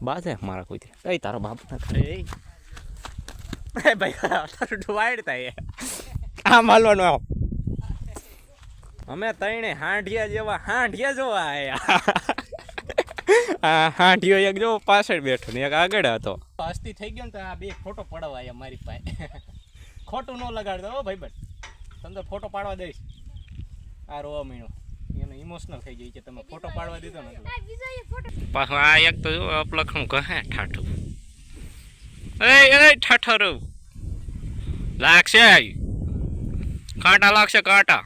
બાજે મારા કોઈ એ તારો બાપ ના કરે એ ભાઈ તારું વાઈડ થાય આમ હાલવાનું આમ અમે તઈને હાંઢિયા જેવા હાંઢિયા જોવા આયા હાંઢિયો એક જો પાછળ બેઠો ને એક આગળ હતો અસ્તી થઈ ગયો ને તો આ બે ફોટો પડાવવા આયા મારી પાસે ખોટું ન લગાડતો હો ભાઈ બટ તમને ફોટો પાડવા દઈશ આ રોવા મહિનો એને ઇમોશનલ થઈ ગઈ કે તમે ફોટો પાડવા દીધો ને પાછું આ એક તો જો અપલખણું કહે ઠાઠું એ ઠાઠરું લાગશે કાંટા લાગશે કાંટા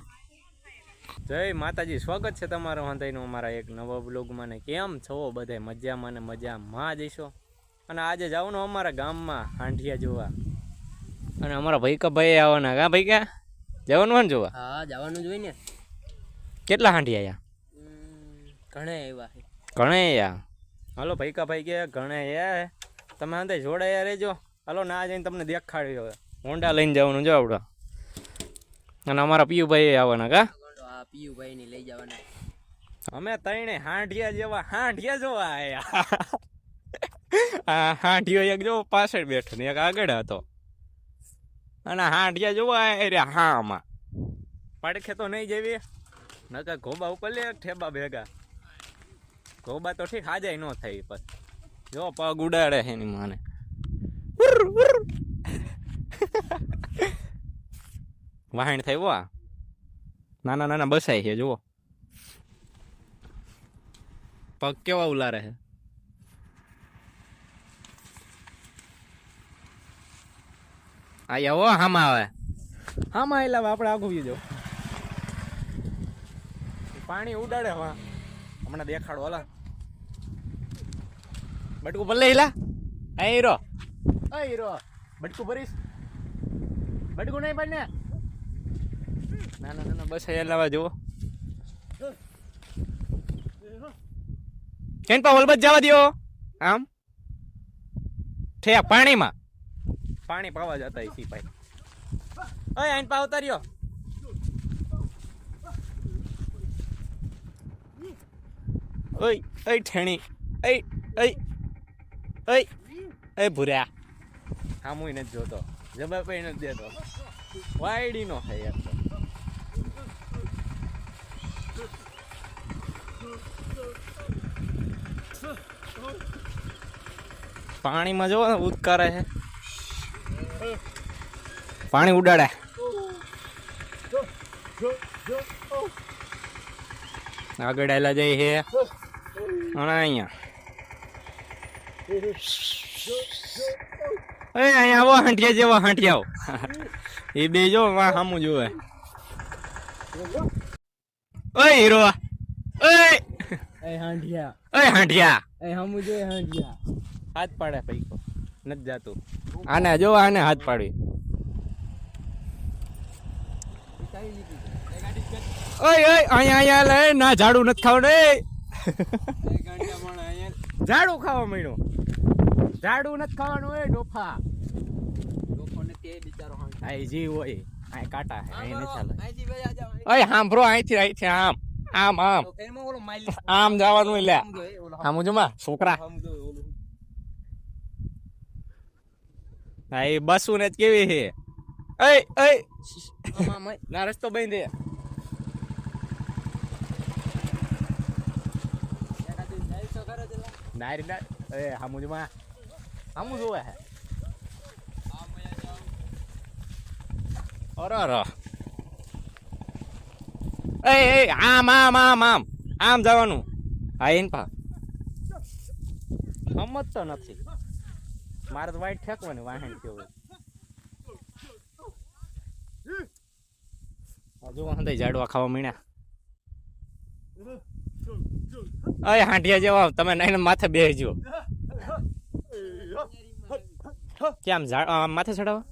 જય માતાજી સ્વાગત છે તમારું હંધાઈનું અમારા એક નવા બ્લોગમાં ને કેમ છો બધા મજામાં ને મજામાં જઈશો અને આજે જવાનું અમારા ગામમાં હાંઢિયા જોવા અને અમારા ભાઈ આવવાના કા ભાઈ ક્યાં જવાનું હોય ને જોવા હા જવાનું જોઈ ને કેટલા હાંઢિયા ઘણા આવ્યા હાલો ભાઈ કે ઘણા આવ્યા તમે હંધાઈ જોડાયા રહેજો હાલો ના જઈને તમને દેખાડ્યો હોન્ડા લઈને જવાનું જો આવડા અને અમારા પિયુભાઈ આવવાના કા પિયુભાઈ ની લઈ જવાના અમે તઈને હાંઢિયા જેવા હાંઢિયા જોવા આયા હાંઢિયો એક જો પાછળ બેઠો ને એક આગળ હતો અને હાંઢિયા જોવા આયા હા આમાં પડખે તો નહીં જેવી નકર ઘોબા ઉપર લે ઠેબા ભેગા ઘોબા તો ઠીક હાજાય ન થઈ પછી જો પગ ઉડાડે છે એની માને વાહણ થઈ વા નાના નાના બસાય છે જુઓ પગ કેવા ઉલારે છે આવો હામાં આવે હામાં એટલે આપણે આગું જો પાણી ઉડાડે હા હમણાં દેખાડો હાલા બટકું ભલે હિલા આ હીરો બટકું ભરીશ બટકું નહીં પણ ને ના બસ અહીંયા લાવવા જુઓ કેન પા વલબત જવા દો આમ ઠે પાણીમાં પાણી પાવા જતા ઈ ભાઈ ઓય આઈન પા ઉતાર્યો ઓય ઓય ઠેણી ઓય ઓય ઓય એ ભૂર્યા હામુય નથી જોતો જવાબ નથી દેતો વાયડી નો થાય યાર પાણીમાં જો ઉદકારે છે પાણી ઉડાડે આગળ આવેલા જાય છે અને અહીંયા અહીંયા આવો હાંઠિયા જેવા હાંઠિયાઓ એ બે જો વા સામું જોવે ઓય હીરો ઓય હાંઠિયા સામું જોઈ હાંઢિયા હાથ પાડે પૈકો નથી જાતું આને જો આને હાથ પાડવી ઓય અહીંયા લે ના ઝાડુ નથી ખાવાનું ઝાડુ ખાવા માંડ્યો ઝાડુ નથી ખાવાનું હોય ડોફા ડોફો ને તે બિચારો હા જી હોય આ કાટા હે અહીં નથી ચાલે ઓય સાંભળો અહીંથી આમ આમ જવાનું લે આમ જોમાં છોકરા હા એ બસું ને કેવી છે ના રસ્તો બંધ દે નારી ના એ હામું જોમાં હામું જોવે હે અરે આમ જવાનું હા એન પા સમજતો નથી મારે તો વાઈટ ફેંકવાની વાહન કેવું હજુ હંધાઈ ઝાડવા ખાવા મીણ્યા અય હાંઢિયા જેવા તમે નાઈને માથે બેસજો કેમ માથે ચડાવવા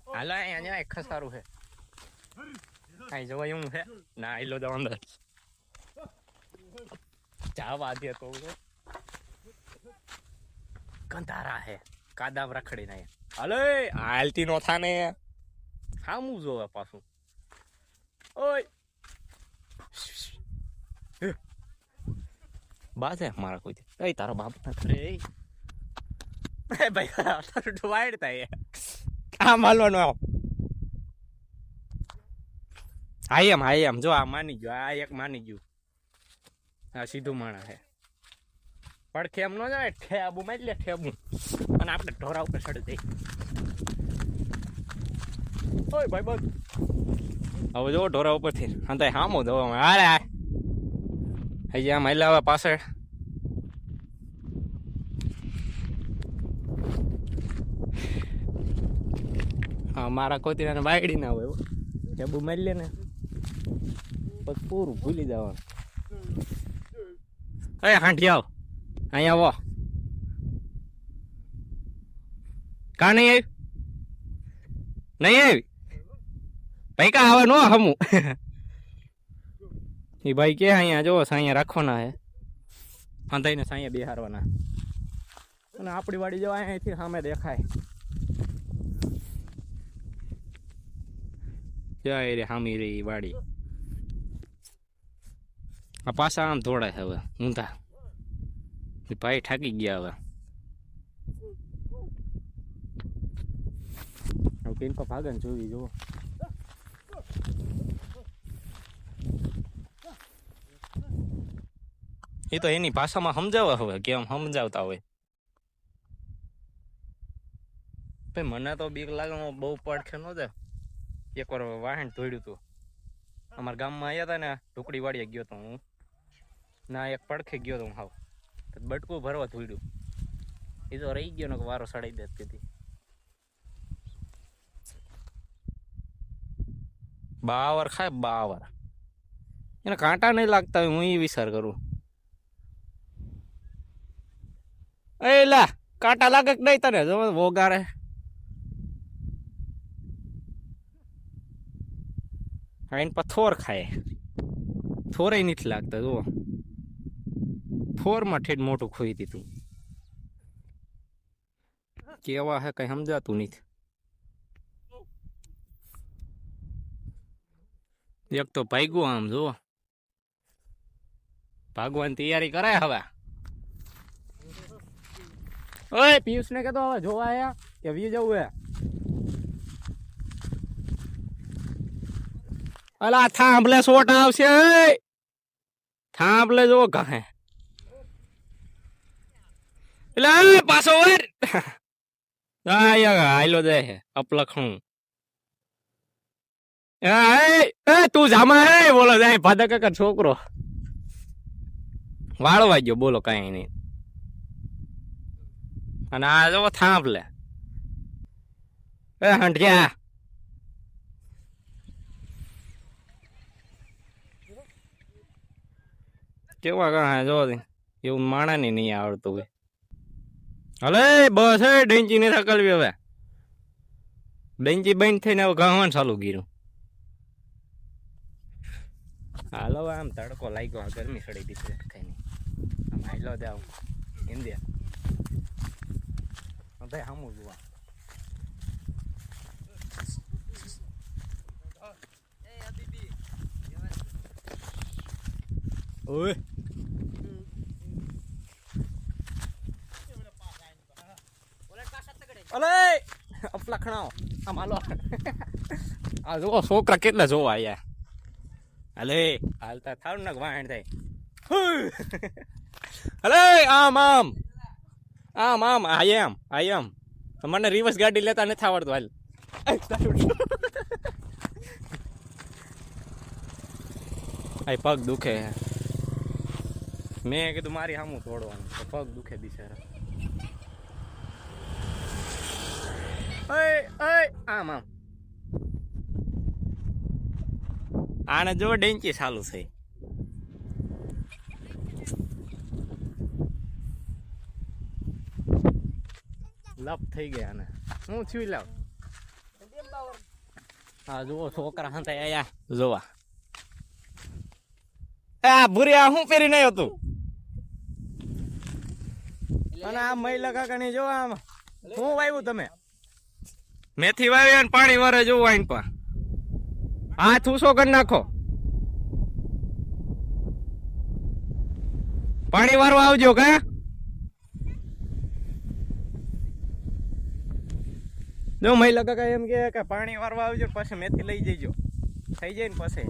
હાલો અહીંયા ખસારું છે અહીં જવા એવું છે ના આઈલો જાવ અંદર જાવા દે તો કંધારા હે કાદામ રખડી ના હાલો હાલતી નો થાને હામું જોવે પાછું ઓય બાજે મારા કોઈ એ તારો બાપ ના કરે એ ભાઈ તારું વાઈડ થાય આમ હાલવાનું આવ હાઈ એમ જો આ માની ગયો આ એક માની ગયું આ સીધું માણસ છે પડખે એમ ન જાય ઠેબુ મારી લે ઠેબુ અને આપણે ઢોરા ઉપર ચડી દઈ ઓય ભાઈ બસ હવે જો ઢોરા ઉપરથી હા હામો દો હારે હજી આમ હાલ્યા હવે પાછળ હા મારા કોતીરાને વાયડી ના હોય ઠેબુ મારી લે ને પછી પૂરું ભૂલી જવાનું એ હાંઠી આવ અહીંયા આવો કા નહીં આવી નહીં આવી ભાઈ કા આવે નો હમું એ ભાઈ કે અહીંયા જો સાઅહીંયા રાખવાના હે હંધાઈને સાઅહીંયા બેહારવાના અને આપણી વાડી જો અહીંયાથી સામે દેખાય જય રે હામી રે વાડી આ પાછા આમ થોડા હવે ઊંધા ભાઈ ઠાકી ગયા હવે કેનકો ભાગે ને જોવી જો એ તો એની ભાષામાં સમજાવે હવે કેમ સમજાવતા હોય ભાઈ મને તો બીક લાગે બહુ પડખે ન જાય એકવાર વાહન ધોડ્યું હતું અમારા ગામમાં આવ્યા હતા ને ઢુકડી વાડીએ ગયો તો હું ના એક પડખે ગયો તો હું હાવ બટકું ભરવા ધોડ્યું એ તો રહી ગયો ને વારો સડાઈ દે તેથી બાવર ખાય બાવર એને કાંટા નહીં લાગતા હોય હું એ વિચાર કરું એ લા કાંટા લાગે કે નહીં તને જો વોગારે એને પર થોર ખાય થોરે નથી લાગતા જો થોરમાં ઠેઠ મોટું ખોઈ દીધું કેવા હે કઈ સમજાતું નથી એક તો ભાગ્યું આમ જો ભાગવાની તૈયારી કરાય હવે ઓય પિયુષ ને કહેતો હવે જોવા આયા કે વી જવું હે અલા થાંભલે સોટ આવશે થાંભલે જો કહે એટલે પાછો વર હાલો જાય અપલખણું તું જામા હે બોલો જાય ભાદા કાકા છોકરો વાળવા ગયો બોલો કઈ નહીં અને આ જો થાંભલે હંઠિયા કેવા કહા જો એવું માણા ને નહીં આવડતું હોય હલે બસ હે ડેન્ચી ને થકલવી હવે ડેન્ચી બંધ થઈને હવે ગાવાનું ચાલુ ગીરું હાલો આમ તડકો લાગ્યો ગરમી સડી દીધી કઈ નહીં આમ હાલો દે આવું ઇન્ડિયા ભાઈ સામું જોવા ઓય અલે અપલખણાઓ આમ હાલો આ જો છોકરા કેટલા જોવા આયા અલે હાલતા થાવ ને વાહણ થાય અલે આમ આમ આમ આમ આઈ એમ મને રિવર્સ ગાડી લેતા નથી આવડતું હાલ આ પગ દુખે મેં કીધું મારી સામું તોડવાનું પગ દુખે બિચારા આમ આમ આને જો ડેન્ચી ચાલુ થઈ લપ થઈ ગયા ને હું છું લાવ હા જુઓ છોકરા હતા આયા જોવા આ ભૂરિયા હું પહેરી નહીં હતું અને આ મહિલા કાકાની જો આમ શું વાવ્યું તમે મેથી વાવી અને પાણી વારે જોવું આઈન પા હાથ ઉસો કરી નાખો પાણી વાળવા આવજો કા જો મહિલા કાકા એમ કે પાણી વાળવા આવજો પછી મેથી લઈ જઈજો થઈ જાય ને પછી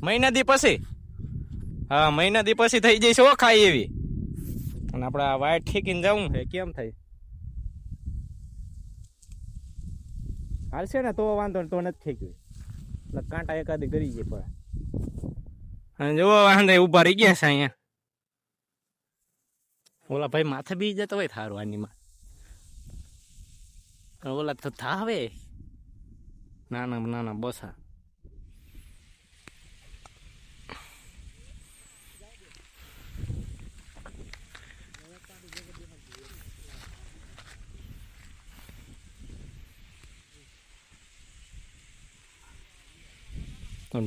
મહિના દી પછી હા મહિના દી પછી થઈ જઈશ હો ખાઈ એવી અને આપણે આ વાયર ઠેકીને જવું છે કેમ થાય હાલશે ને તો વાંધો તો નથી ઠેક્યું એટલે કાંટા એકાદી ગરી જાય પણ અને જો વાંધે ઉભા રહી ગયા છે અહીંયા ઓલા ભાઈ માથે બી જતો હોય થારું આનીમાં ઓલા તો થાવે નાના નાના બસા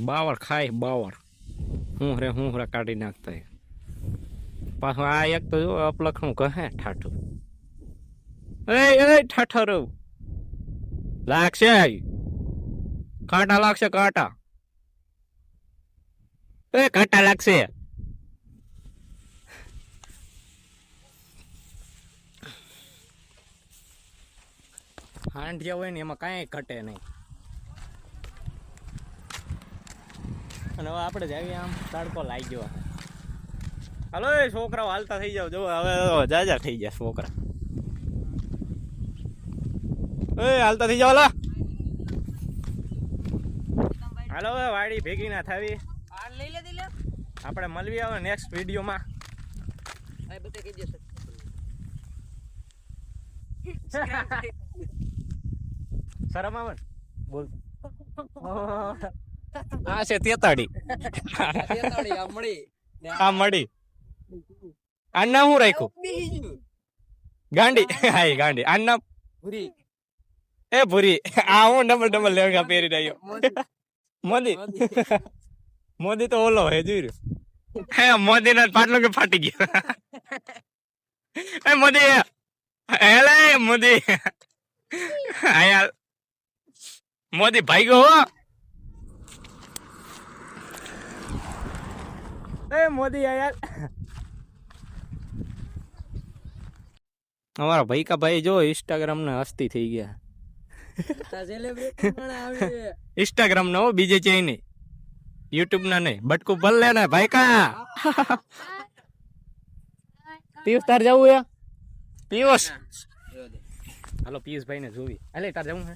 બાવર ખાય બાવર હું રે કાઢી નાખતા પાછું આ એક તો જો અપલખણું કહે ઠાઠું એ ઠાઠર લાગશે કાંટા લાગશે કાંટા એ કાંટા લાગશે હાંડિયા હોય ને એમાં કાંઈ ઘટે નહીં અને હવે આપણે જાવી આમ તડકો લાગી ગયો હાલો એ છોકરાઓ હાલતા થઈ જાવ જો હવે જાજા થઈ ગયા છોકરા એ હાલતા થઈ જાવ હાલો હવે વાડી ભેગી ના થાવી આપણે મળવી આવે નેક્સ્ટ વિડીયોમાં શરમ આવે બોલ આ છે તેતાડી આ મળી આ નામ હું રાખ્યું ગાંડી હા ગાંડી આ નામ ભૂરી એ ભૂરી આ હું ડબલ લેંગા પહેરી રહ્યો મોદી તો ઓલો હે જોઈ હે મોદી ના પાટલો કે ફાટી ગયો એ મોદી હેલે મોદી આયા મોદી ભાઈ ગયો એ મોદી યાર અમારા ભાઈ કા ભાઈ જો ઇન્સ્ટાગ્રામ ને હસ્તી થઈ ગયા ઇન્સ્ટાગ્રામ ના હો બીજે છે નહીં યુટ્યુબ ના નહીં બટકું ભલ લે ને ભાઈ કા પિયુષ તાર જવું હે પિયુષ હાલો પિયુષ ભાઈ ને જોવી હાલે તાર જવું હે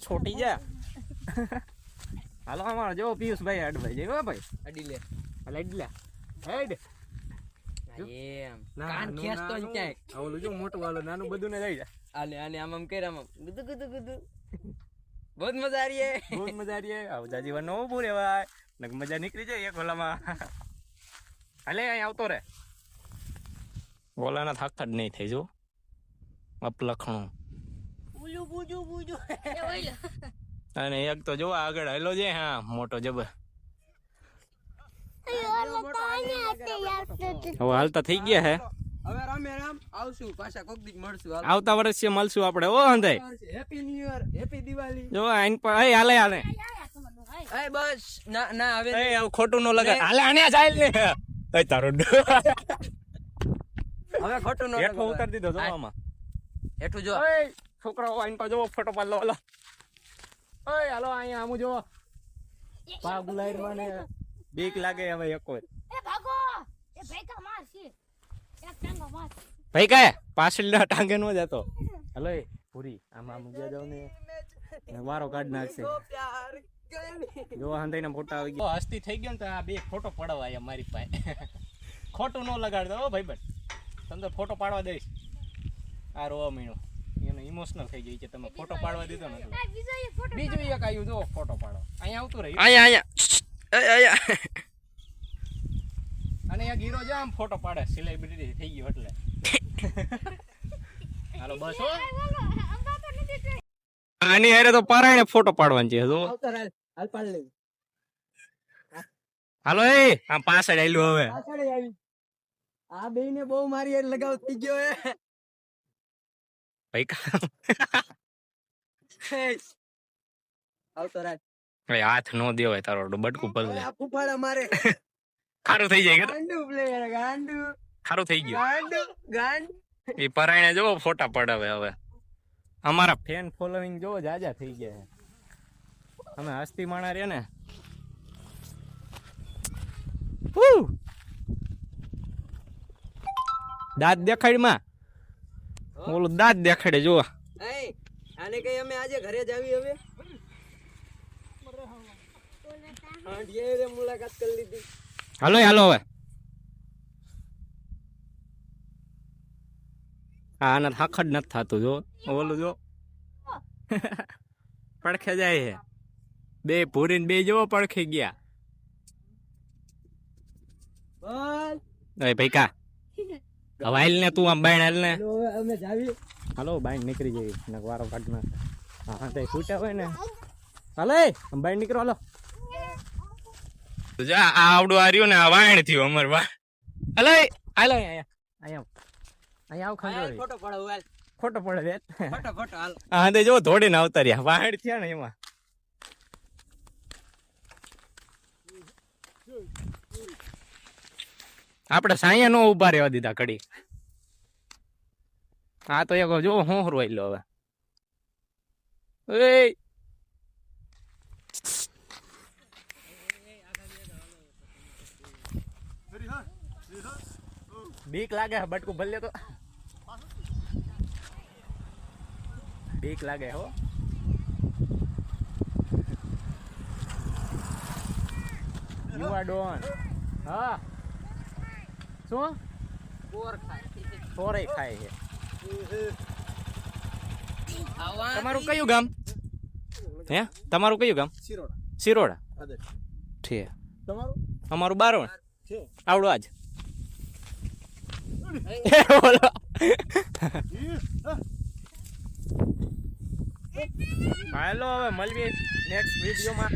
છોટી જા હાલો અમારો જો પિયુષ ભાઈ અડભાઈ જઈ ભાઈ અડી લે હાલ અડી લે હેડ એમ કાન ખેંચતો જ ક્યાંય ઓલું જો મોટું વાળો નાનું બધું ને લઈ જા આને આમ કર આમ ગુદુ બહુ મજા આ રહી હે બહુ મજા આ રહી હે આવ જાજી નો ઉભું રહેવાય ને મજા નીકળી જાય એક ઓલામાં હાલે અહીં આવતો રે ઓલાના થાકતા જ નહીં થઈ જો અપલખણું બુજુ અને એક તો જો આગળ હેલો છે હા મોટો જબર હવે હાલતા થઈ ગયા હે હવે રામે રામ આવશું પાછા કોક દી મળશું આવતા વર્ષે મળશું આપણે ઓ હંધાઈ happy new year happy Diwali જો આઈન પર એ હાલે એ બસ ના હવે એ ખોટું નો લગાડ હાલે આને ચાલ ને એ તારો હવે ખોટું નો હેઠો ઉતાર દીધો જો આમાં હેઠું જો એ છોકરાઓ આઈન પર જો ફોટો પાડ લો ઓય હાલો અહીંયા આમુ જો પા ગુલાઈર મને બીક લાગે હવે એક વાર એ ભાગો એ ભેકા માર છે એક ટાંગો માર ભાઈ કાય પાછળ ના ટાંગે નો જતો હલો એ પૂરી આમ ગયા જાવ ને વારો કાઢ નાખશે જો હંધાઈ ના ફોટા આવી ગયા હસ્તી થઈ ગયો ને તો આ બે ફોટો પડાવાય મારી પાસે ખોટું ન લગાડ દો ભાઈબંધ તમને ફોટો પાડવા દઈશ આ રોવા મહિનો એને ઇમોશનલ થઈ ગઈ છે તમે ફોટો પાડવા દીધો ને બીજું એક આવ્યું જો ફોટો પાડો અહીંયા આવતું રહ્યું અહીંયા અને એક હીરો જો આમ ફોટો પાડે સેલિબ્રિટી થઈ ગયો એટલે હાલો બસ હો આની હારે તો પારાયણે ફોટો પાડવાનો છે જો હાલ પાડ લે હાલો એ આમ પાછળ આયલું હવે પાછળ આવી આ બેયને બહુ મારી યાર લગાવ થઈ ગયો હે ભાઈ કા આવતો રાત ભાઈ હાથ નો દેવાય તારો બટકું પલળે. આ ફૂફાડા મારે ખારું થઈ જાય કે ગાંડુ પ્લેયર ગાંડુ ખારું થઈ ગયું. ગાંડુ ગાંડુ એ પરાયણે જોવો ફોટા પડાવે હવે. અમારા ફેન ફોલોઈંગ જોવો જાજા થઈ ગયા છે. અમે હસ્તી માણા રે ને. દાંત દેખાડ માં ઓલું દાંત દેખાડે જો. એ આને કઈ અમે આજે ઘરે જ આવી હવે હાંડિયે મુલાકાત કરી લીધી. હાલો હાલો હવે. આના થાખડ નથી થતું જો ઓલું જો પડખે જાય છે. બે ભૂરીને બે જોવો પડખી ગયા. બોલ એ ભાઈ કા હવે હાલ ને તું આમ બાઈન હાલ ને. હવે અમે જાવી. હાલો બાઈન નીકળી જઈ ને વારો કાઢ નાખે. હા તો છૂટ્યા હોય ને હાલે આમ બાઈન નીકળો હાલો. જા આ આવડું આ રહ્યું ને આ વાણ થયું અમાર વા. હાલે હાલો અહીંયા અહીંયા આવ ખંડોળી. ફોટો પડાવ હાલ ખોટો પડે રે. ફોટો ફોટો હાલ. હા તે જો ધોડીને આવતા રહ્યા વાણ થયા ને એમાં. આપણે સાયા નો ઉભા રહેવા દીધા કડી. હા તો એક જો હું રોઈ લો હવે. એ બીક લાગે બટકું ભલે તો બીક લાગે હો. You are Don. હા શું પોરે ખાય છે. તમારું કયું ગામ હે? તમારું કયું ગામ? સિરોડા. ઠીક. તમારું અમારું બારોણ છે આવડું આજ. બોલો હાલો હવે મળીએ નેક્સ્ટ વિડીયોમાં.